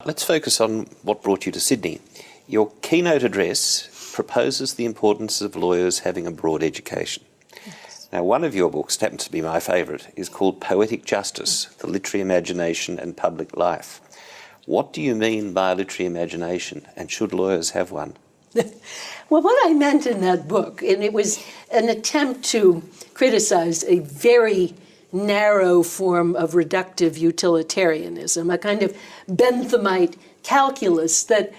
Let's focus on what brought you to Sydney. Your keynote address proposes the importance of lawyers having a broad education. Yes. Now, one of your books, happens to be my favourite, is called Poetic Justice, The Literary Imagination and Public Life. What do you mean by a literary imagination, and should lawyers have one? Well, what I meant in that book, and it was an attempt to criticize a very narrow form of reductive utilitarianism, a kind of Benthamite calculus that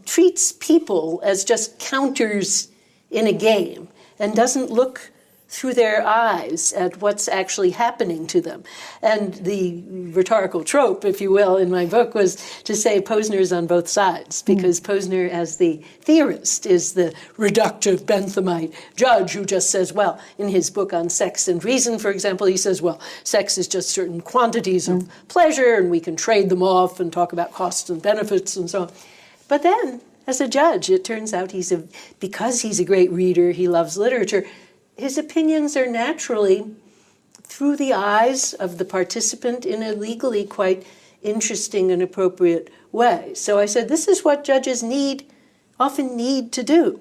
treats people as just counters in a game and doesn't look through their eyes at what's actually happening to them. And the rhetorical trope, if you will, in my book was to say Posner's on both sides, because Posner, as the theorist, is the reductive Benthamite judge who just says, well, in his book on Sex and Reason, for example, he says, well, sex is just certain quantities of pleasure, and we can trade them off and talk about costs and benefits and so on. But then, as a judge, it turns out because he's a great reader, he loves literature, his opinions are naturally through the eyes of the participant in a legally quite interesting and appropriate way. So I said, this is what judges often need to do,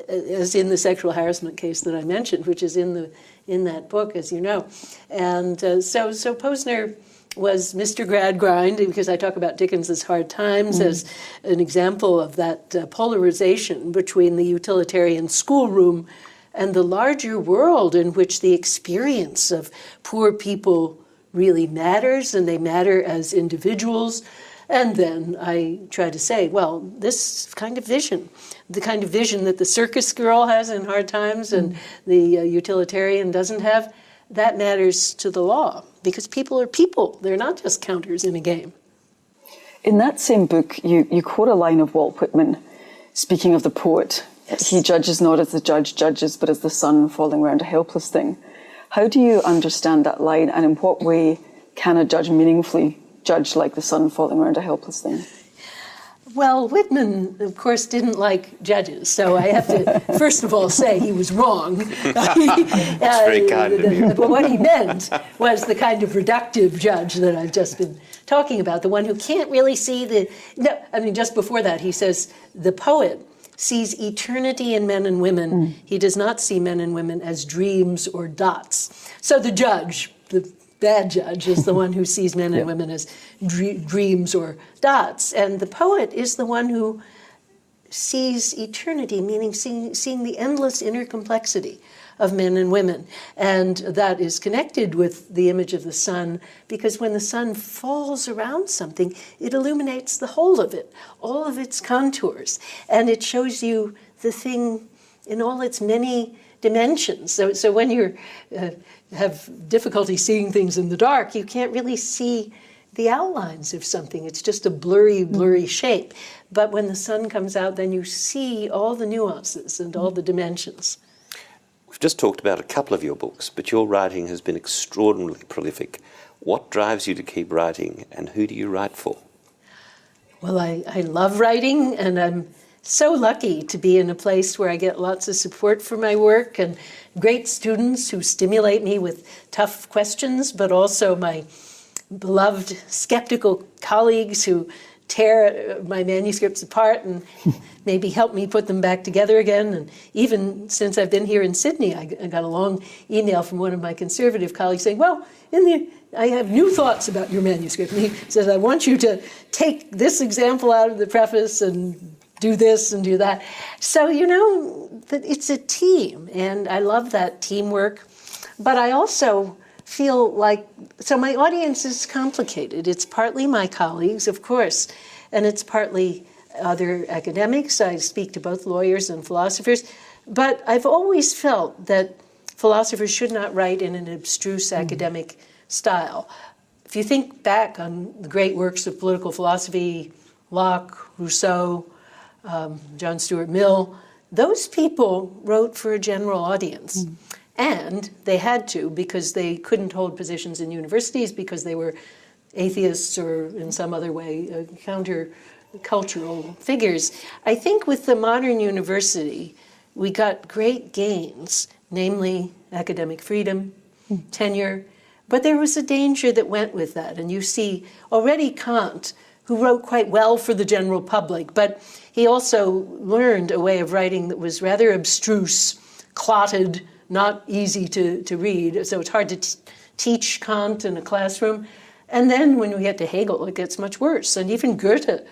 as in the sexual harassment case that I mentioned, which is in that book, as you know. And so Posner was Mr. Gradgrind, because I talk about Dickens's Hard Times as an example of that polarization between the utilitarian schoolroom and the larger world in which the experience of poor people really matters, and they matter as individuals. And then I try to say, well, this kind of vision, the kind of vision that the circus girl has in Hard Times and the utilitarian doesn't have, that matters to the law, because people are people. They're not just counters in a game. In that same book, you quote a line of Walt Whitman, speaking of the poet. Yes. He judges not as the judge judges, but as the sun falling round a helpless thing. How do you understand that line, and in what way can a judge meaningfully judge like the sun falling round a helpless thing? Well, Whitman, of course, didn't like judges, so I have to, first of all, say he was wrong. That's very kind of you. But what he meant was the kind of reductive judge that I've just been talking about, the one who can't really see just before that, he says, the poet sees eternity in men and women. He does not see men and women as dreams or dots. So the judge, the bad judge, is the one who sees men and women as dreams or dots. And the poet is the one who sees eternity, meaning seeing the endless inner complexity of men and women. And that is connected with the image of the sun, because when the sun falls around something, it illuminates the whole of it, all of its contours, and it shows you the thing in all its many dimensions. So when you have difficulty seeing things in the dark, you can't really see the outlines of something. It's just a blurry shape. But when the sun comes out, then you see all the nuances and all the dimensions. We've just talked about a couple of your books, but your writing has been extraordinarily prolific. What drives you to keep writing, and who do you write for? Well, I love writing, and I'm so lucky to be in a place where I get lots of support for my work and great students who stimulate me with tough questions, but also my beloved skeptical colleagues who tear my manuscripts apart and maybe help me put them back together again. And even since I've been here in Sydney, I got a long email from one of my conservative colleagues saying, well, I have new thoughts about your manuscript. And he says, I want you to take this example out of the preface and do this and do that. So, that it's a team, and I love that teamwork. But I also feel like, so my audience is complicated. It's partly my colleagues, of course, and it's partly other academics. I speak to both lawyers and philosophers, but I've always felt that philosophers should not write in an abstruse academic style. If you think back on the great works of political philosophy, Locke, Rousseau, John Stuart Mill, those people wrote for a general audience. And they had to, because they couldn't hold positions in universities because they were atheists or in some other way counter-cultural figures. I think with the modern university, we got great gains, namely academic freedom, tenure, but there was a danger that went with that. And you see already Kant, who wrote quite well for the general public, but he also learned a way of writing that was rather abstruse, clotted, not easy to read. So it's hard to teach Kant in a classroom. And then when we get to Hegel, it gets much worse. And even Goethe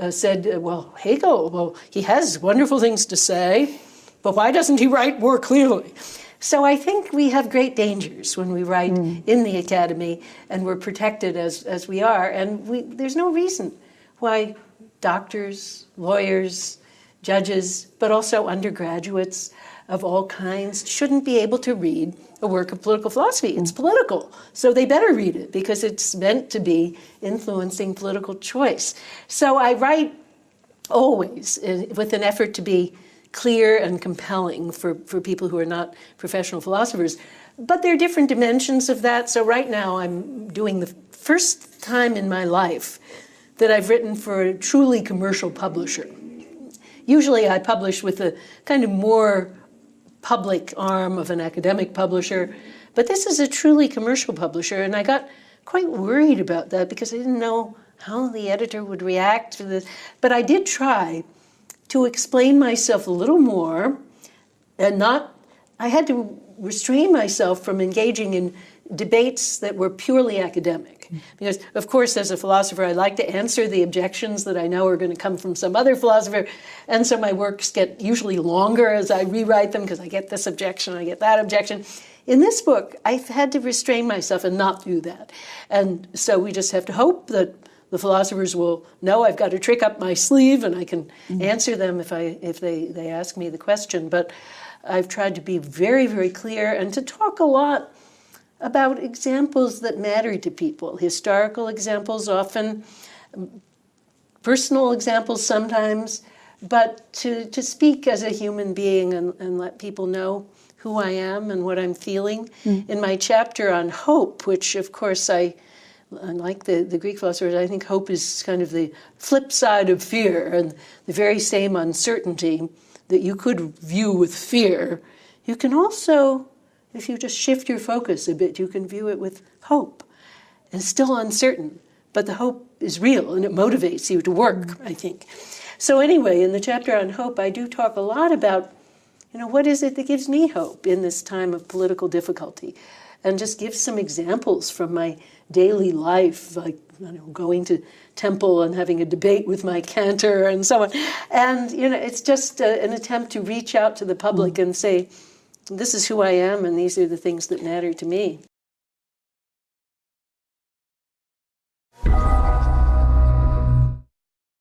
said, well, Hegel, well, he has wonderful things to say, but why doesn't he write more clearly? So I think we have great dangers when we write in the academy, and we're protected as we are. And there's no reason why doctors, lawyers, judges, but also undergraduates of all kinds shouldn't be able to read a work of political philosophy. It's political, so they better read it because it's meant to be influencing political choice. So I write always with an effort to be clear and compelling for people who are not professional philosophers. But there are different dimensions of that. So right now I'm doing the first time in my life that I've written for a truly commercial publisher. Usually I publish with a kind of more public arm of an academic publisher, but this is a truly commercial publisher, and I got quite worried about that because I didn't know how the editor would react to this. But I did try to explain myself a little more, and I had to restrain myself from engaging in debates that were purely academic. Because, of course, as a philosopher, I like to answer the objections that I know are going to come from some other philosopher, and so my works get usually longer as I rewrite them because I get this objection, I get that objection. In this book, I've had to restrain myself and not do that. And so we just have to hope that the philosophers will know I've got a trick up my sleeve and I can answer them if they ask me the question. But I've tried to be very, very clear and to talk a lot about examples that matter to people, historical examples often, personal examples sometimes, but to speak as a human being and let people know who I am and what I'm feeling. In my chapter on hope, which of course unlike the Greek philosophers, I think hope is kind of the flip side of fear, and the very same uncertainty that you could view with fear, you can also, if you just shift your focus a bit, you can view it with hope. And it's still uncertain, but the hope is real and it motivates you to work, I think. So anyway, in the chapter on hope, I do talk a lot about, what is it that gives me hope in this time of political difficulty? And just give some examples from my daily life, like going to temple and having a debate with my cantor and so on. And it's just an attempt to reach out to the public and say, this is who I am and these are the things that matter to me.